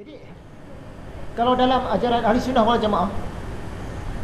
Jadi kalau dalam ajaran Ahli Sunnah wal Jamaah,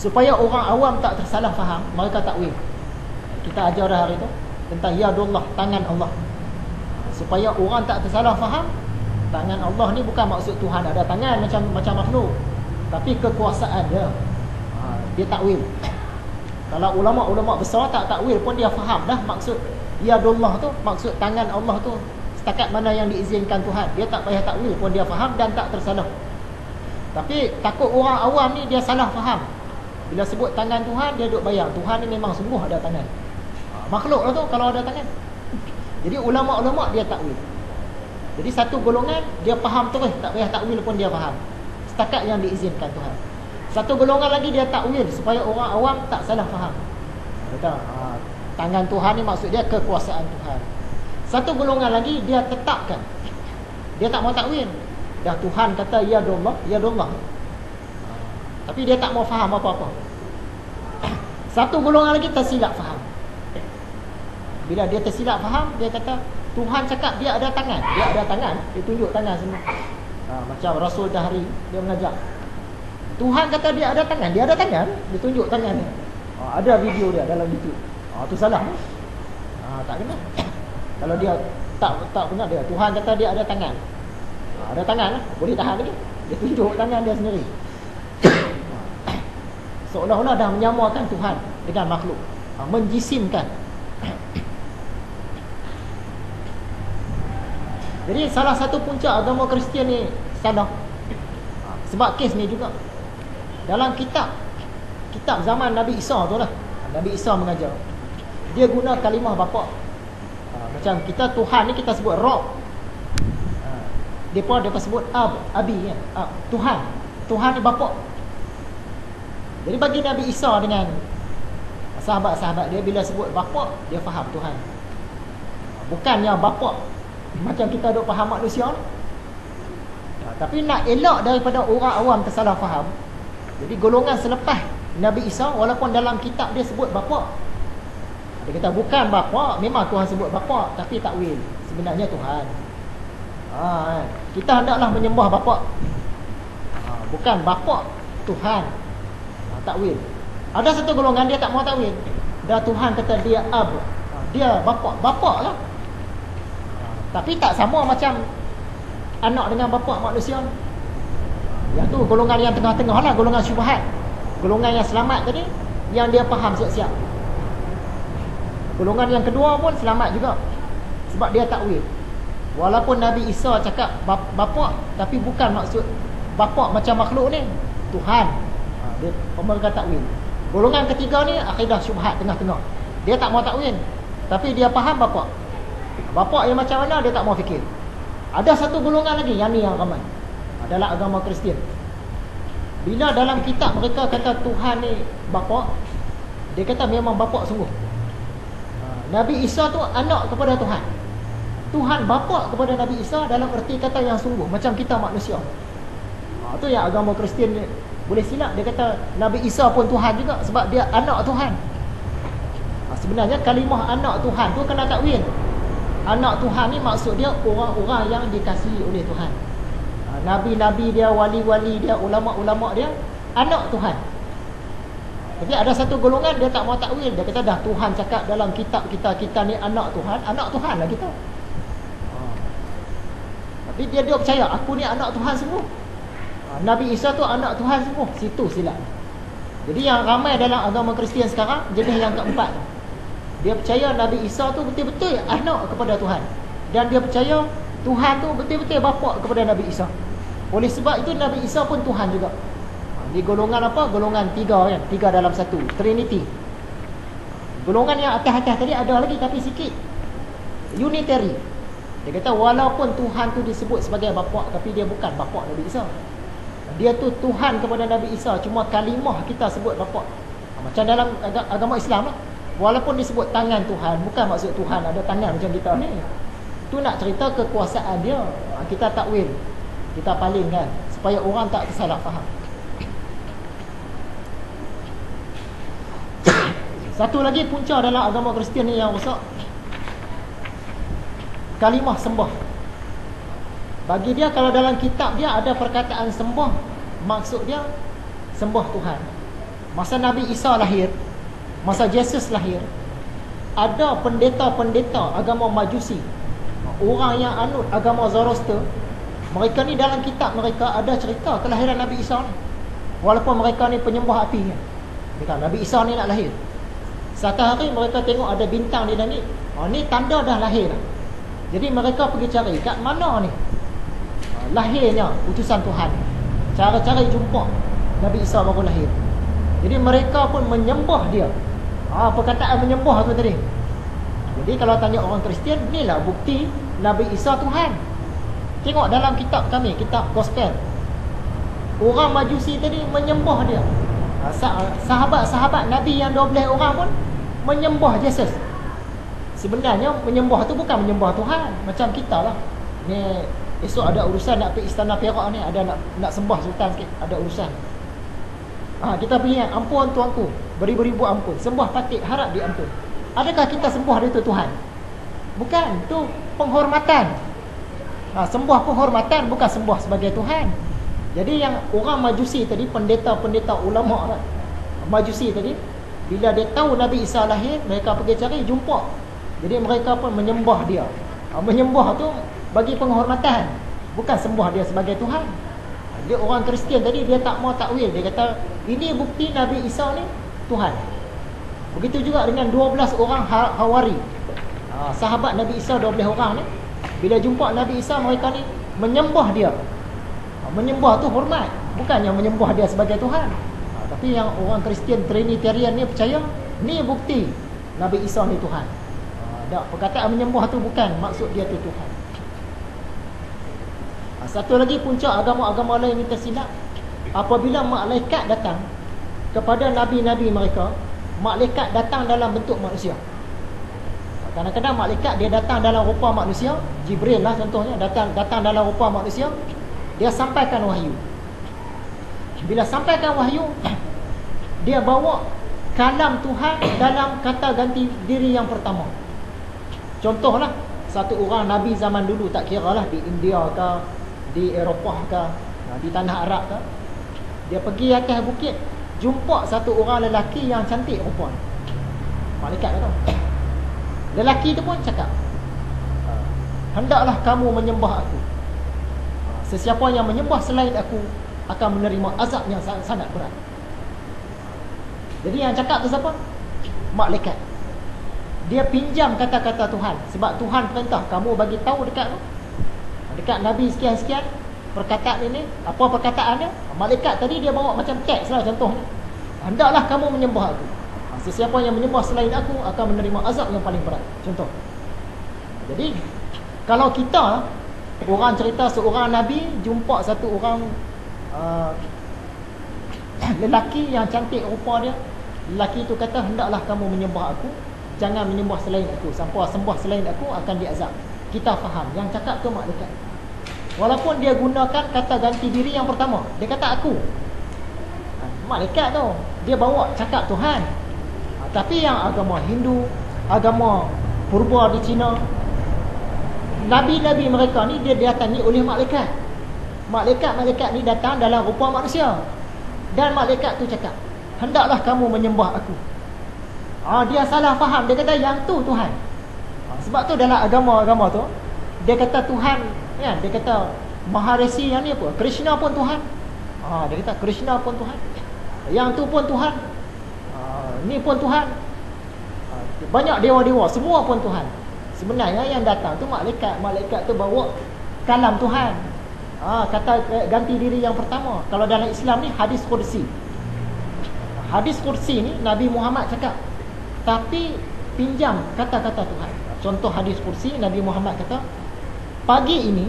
supaya orang awam tak tersalah faham, mereka takwil. Kita ajar dah hari tu tentang yadullah, tangan Allah. Supaya orang tak tersalah faham, tangan Allah ni bukan maksud Tuhan ada tangan macam makhluk, tapi kekuasaan dia. Dia takwil. Kalau ulama-ulama besar tak takwil pun dia faham dah maksud yadullah tu, maksud tangan Allah tu setakat mana yang diizinkan Tuhan. Dia tak payah takwil pun dia faham dan tak tersalah. Tapi takut orang awam ni dia salah faham. Bila sebut tangan Tuhan, dia duk bayang Tuhan ni memang sungguh ada tangan. Makhluk lah tu kalau ada tangan. Jadi ulama-ulama dia takwil. Jadi satu golongan dia faham terus, tak payah takwil pun dia faham, setakat yang diizinkan Tuhan. Satu golongan lagi dia takwil supaya orang awam tak salah faham. Kata tangan Tuhan ni maksud dia kekuasaan Tuhan. Satu golongan lagi dia tetapkan, dia tak mau takwil. Dah Tuhan kata yadullah, yadullah, tapi dia tak mau faham apa-apa. Satu golongan lagi tersilap faham. Bila dia tersilap faham, dia kata Tuhan cakap dia ada tangan. Dia ada tangan, dia tunjuk tangan semua. Macam Rasul Dahri dia mengajar, Tuhan kata dia ada tangan, dia ada tangan, dia tunjuk tangan dia. Ada video dia dalam YouTube. Tu salah. Tak kena. Kalau dia tak benar dia, Tuhan kata dia ada tangan. Ada tangan lah, boleh tahan lagi. Dia tunjuk tangan dia sendiri. Seolah-olah dah menyamakan Tuhan dengan makhluk, menjisimkan. Jadi salah satu punca agama Kristian ni salah. Sebab kes ni juga dalam kitab zaman Nabi Isa tu lah, Nabi Isa mengajar, dia guna kalimah bapa. Macam kita Tuhan ni kita sebut Rabb, Dia sebut Abi kan? Tuhan ni bapa. Jadi bagi Nabi Isa dengan sahabat-sahabat dia, bila sebut bapa, dia faham Tuhan. Bukannya bapa macam kita duk faham manusia. Tapi nak elak daripada orang awam tersalah faham, jadi golongan selepas Nabi Isa, walaupun dalam kitab dia sebut bapa, dia kata bukan bapa, memang Tuhan sebut bapa, tapi takwil sebenarnya Tuhan. Kita hendaklah menyembah bapa, bukan bapa Tuhan. Takwil. Ada satu golongan dia tak mau takwil. Dah Tuhan kata dia dia bapa lah. Tapi tak sama macam anak dengan bapa manusia. Yang tu golongan yang tengah-tengah lah, golongan syubhat. Golongan yang selamat tadi, yang dia faham siap-siap. Golongan yang kedua pun selamat juga, sebab dia takwil. Walaupun Nabi Isa cakap bapa, tapi bukan maksud bapa macam makhluk ni, Tuhan. Dia mereka takwil. Golongan ketiga ni akidah syubhat tengah-tengah. Dia tak mau takwil, tapi dia faham bapa. Bapa yang macam mana dia tak mau fikir. Ada satu golongan lagi, yang ni yang ramai dalam agama Kristian. Bila dalam kitab mereka kata Tuhan ni bapa, dia kata memang bapa sungguh. Nabi Isa tu anak kepada Tuhan. Tuhan bapa kepada Nabi Isa dalam erti kata yang sungguh, macam kita manusia. Tu yang agama Kristian ni boleh silap. Dia kata Nabi Isa pun Tuhan juga, sebab dia anak Tuhan. Sebenarnya kalimah anak Tuhan tu kena takwil. Anak Tuhan ni maksud dia orang-orang yang dikasihi oleh Tuhan. Nabi-nabi dia, wali-wali dia, ulama-ulama dia, anak Tuhan. Tapi ada satu golongan dia tak mau takwil. Dia kata dah Tuhan cakap dalam kitab kita ni anak Tuhan lah kita. Tapi dia percaya aku ni anak Tuhan semua. Nabi Isa tu anak Tuhan semua. Situ silap. Jadi yang ramai dalam agama Kristian sekarang, jenis yang keempat, dia percaya Nabi Isa tu betul-betul anak kepada Tuhan, dan dia percaya Tuhan tu betul-betul bapa kepada Nabi Isa. Oleh sebab itu Nabi Isa pun Tuhan juga. Di golongan apa? Golongan tiga kan? Tiga dalam satu, Trinity. Golongan yang atas-atas tadi ada lagi tapi sikit, Unitary. Dia kata walaupun Tuhan tu disebut sebagai bapa, tapi dia bukan bapa Nabi Isa. Dia tu Tuhan kepada Nabi Isa, cuma kalimah kita sebut bapa. Macam dalam agama Islam lah, walaupun disebut tangan Tuhan, bukan maksud Tuhan ada tangan macam kita ni. Tu nak cerita kekuasaan dia. Kita takwil, kita palingkan supaya orang tak tersalah faham. Satu lagi punca dalam agama Kristian ni yang rosak, kalimah sembah. Bagi dia, kalau dalam kitab dia ada perkataan sembah, maksud dia sembah Tuhan. Masa Nabi Isa lahir, masa Yesus lahir, ada pendeta-pendeta agama Majusi, orang yang anut agama Zoroaster. Mereka ni dalam kitab mereka ada cerita kelahiran Nabi Isa ni, walaupun mereka ni penyembah api kan. Nabi Isa ni nak lahir, satu hari mereka tengok ada bintang di langit. Ni tanda dah lahir lah. Jadi mereka pergi cari kat mana ni lahirnya utusan Tuhan. Cara-cara jumpa Nabi Isa baru lahir. Jadi mereka pun menyembah dia. Perkataan menyembah tu tadi. Jadi kalau tanya orang Kristian, inilah bukti Nabi Isa Tuhan. Tengok dalam kitab kami, kitab gospel, orang Majusi tadi menyembah dia. Sahabat-sahabat Nabi yang 12 orang pun menyembah Yesus. Sebenarnya menyembah tu bukan menyembah Tuhan macam kita lah. Ni esok ada urusan nak pergi istana Perak ni, ada nak sembah sultan sikit, ada urusan. Kita pergi, ampun tuanku, beribu-ribu ampun, sembah patik harap diampun. Adakah kita sembah dia tu Tuhan? Bukan, tu penghormatan. Sembah penghormatan, bukan sembah sebagai Tuhan. Jadi yang orang Majusi tadi, pendeta-pendeta ulama lah, Majusi tadi, bila dia tahu Nabi Isa lahir, mereka pergi cari, jumpa. Jadi mereka pun menyembah dia. Menyembah tu bagi penghormatan, bukan sembah dia sebagai Tuhan. Dia orang Kristian tadi, dia tak mau takwil. Dia kata ini bukti Nabi Isa ni Tuhan. Begitu juga dengan 12 orang Hawari, sahabat Nabi Isa 12 orang ni. Bila jumpa Nabi Isa, mereka ni menyembah dia. Menyembah tu hormat, bukannya menyembah dia sebagai Tuhan. Tapi yang orang Kristian Trinitarian ni percaya ni bukti Nabi Isa ni Tuhan. Perkataan menyembah tu bukan maksud dia tu Tuhan. Satu lagi puncak agama-agama lain kita silap. Apabila malaikat datang kepada nabi-nabi mereka, malaikat datang dalam bentuk manusia. Kadang-kadang malaikat dia datang dalam rupa manusia, Jibril lah contohnya, datang dalam rupa manusia, dia sampaikan wahyu. Bila sampaikan wahyu, dia bawa kalam Tuhan dalam kata ganti diri yang pertama. Contohlah, satu orang nabi zaman dulu, tak kira lah di India ke, di Eropah ke, di tanah Arab ke, dia pergi atas bukit, jumpa satu orang lelaki yang cantik rupa. Malaikat kata, lelaki tu pun cakap, hendaklah kamu menyembah aku. Sesiapa yang menyembah selain aku akan menerima azab yang sangat berat. Jadi yang cakap tu siapa? Malaikat. Dia pinjam kata-kata Tuhan, sebab Tuhan perintah kamu bagi tahu dekat Nabi sekian-sekian perkataan ini. Apa perkataan dia? Malaikat tadi dia bawa macam teks lah contohnya. Hendaklah kamu menyembah aku. Sesiapa yang menyembah selain aku akan menerima azab yang paling berat. Contoh. Jadi kalau kita, orang cerita seorang Nabi jumpa satu orang lelaki yang cantik rupa dia. Lelaki itu kata, hendaklah kamu menyembah aku, jangan menyembah selain aku. Siapa sembah selain aku akan diazab. Kita faham yang cakap tu malaikat. Walaupun dia gunakan kata ganti diri yang pertama, dia kata aku. Malaikat tu dia bawa cakap Tuhan. Tapi yang agama Hindu, agama purba di Cina, nabi-nabi mereka ni dia didatangi oleh malaikat. Malaikat-malaikat ni datang dalam rupa manusia. Dan malaikat tu cakap, hendaklah kamu menyembah aku. Dia salah faham. Dia kata yang tu Tuhan. Sebab tu dalam agama-agama tu, dia kata Tuhan kan? Dia kata Maharesi yang ni apa? Krishna pun Tuhan. Dia kata Krishna pun Tuhan, yang tu pun Tuhan, ni pun Tuhan. Banyak dewa-dewa, semua pun Tuhan. Sebenarnya yang datang tu malaikat. Malaikat tu bawa kalam Tuhan. Kata ganti diri yang pertama. Kalau dalam Islam ni hadis kursi. Hadis kursi ni Nabi Muhammad cakap, tapi pinjam kata-kata Tuhan. Contoh hadis kursi, Nabi Muhammad kata, pagi ini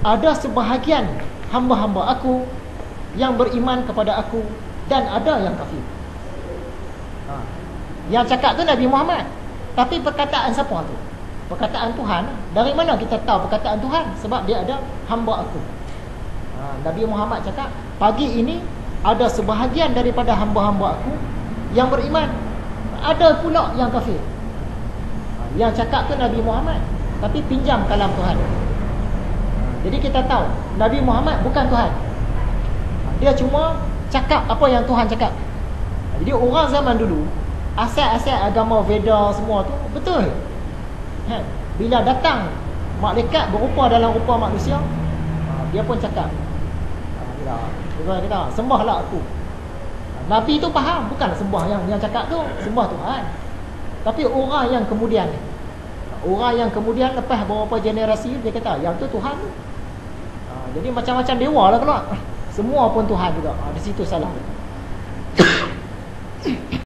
ada sebahagian hamba-hamba aku yang beriman kepada aku dan ada yang kafir. Yang cakap tu Nabi Muhammad. Tapi perkataan siapa tu? Perkataan Tuhan. Dari mana kita tahu perkataan Tuhan? Sebab dia ada hamba aku. Nabi Muhammad cakap, pagi ini ada sebahagian daripada hamba-hamba aku yang beriman, ada pula yang kafir. Yang cakap tu Nabi Muhammad, tapi pinjam kalam Tuhan. Jadi kita tahu Nabi Muhammad bukan Tuhan. Dia cuma cakap apa yang Tuhan cakap. Jadi orang zaman dulu, asal-asal agama Veda semua tu betul. Bila datang malaikat berupa dalam rupa manusia, dia pun cakap, dia kata, sembahlah aku. Nabi tu faham, bukan sembah yang cakap tu, sembah Tuhan. Tapi orang yang kemudian lepas beberapa generasi, dia kata yang tu Tuhan tu. Jadi macam-macam dewa lah keluar. Semua pun Tuhan juga. Di situ salah.